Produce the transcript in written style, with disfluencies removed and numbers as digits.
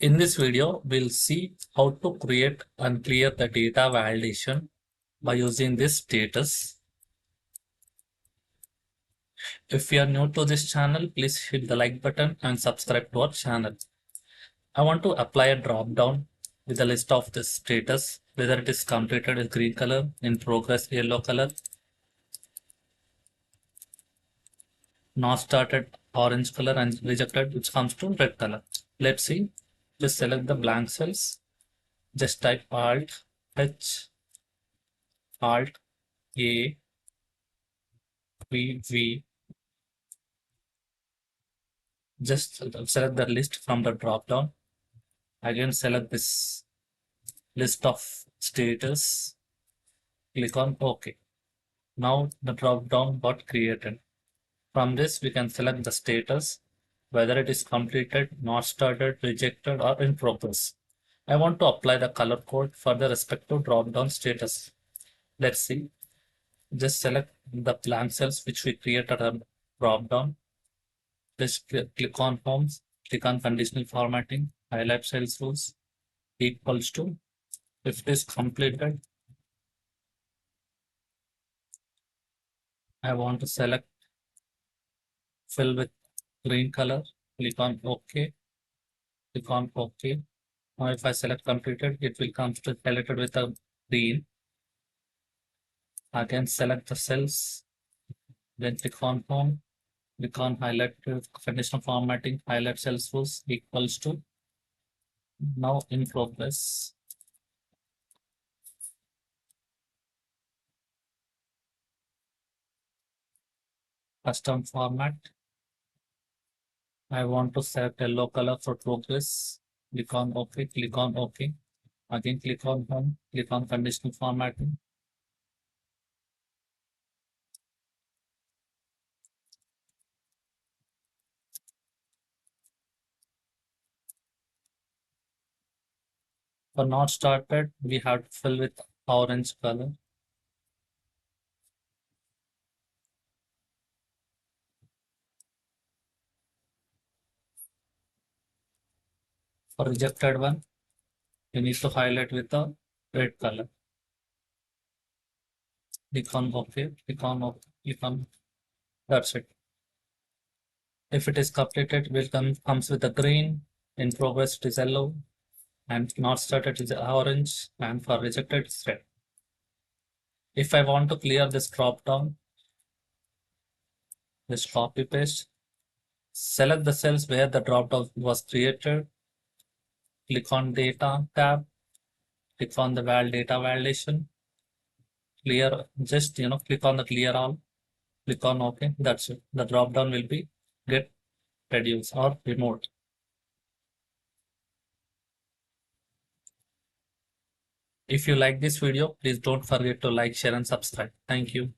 In this video, we'll see how to create and clear the data validation by using this status. If you are new to this channel, please hit the like button and subscribe to our channel. I want to apply a drop down with a list of the status, whether it is completed with green color, in progress yellow color, not started orange color, and rejected which comes to red color. Let's see. Just select the blank cells. Just type Alt H Alt A V. Just select the list from the drop down. Again, select this list of status. Click on OK. Now the drop down got created. From this, we can select the status, whether it is completed, not started, rejected, or in progress. I want to apply the color code for the respective drop down status. Let's see. Just select the blank cells which we created a drop down. Just click on Homes, click on Conditional Formatting, highlight Cells Rules, equals to. If it is completed, I want to select Fill with green color, click on OK, click on OK. Now if I select completed, it will come to highlighted with a green. Again, select the cells, then click on Home, click on Highlight Conditional Formatting, highlight Cells Rules, equals to. Now in progress. Custom format. I want to select yellow color for progress. Click on OK, click on OK. Again, click on Home, click on Conditional Formatting. For not started, we have to fill with orange color. For rejected one, you need to highlight with a red color. Click on OK, click on OK, click on. That's it. If it is completed, it will comes with a green. In progress, it is yellow. And not started is orange. And for rejected, it's red. If I want to clear this drop down, just copy paste. Select the cells where the drop down was created. Click on Data tab. Click on the data validation. Clear, just click on the clear all. Click on OK. That's it. The drop down will be get reduced or removed. If you like this video, please don't forget to like, share, and subscribe. Thank you.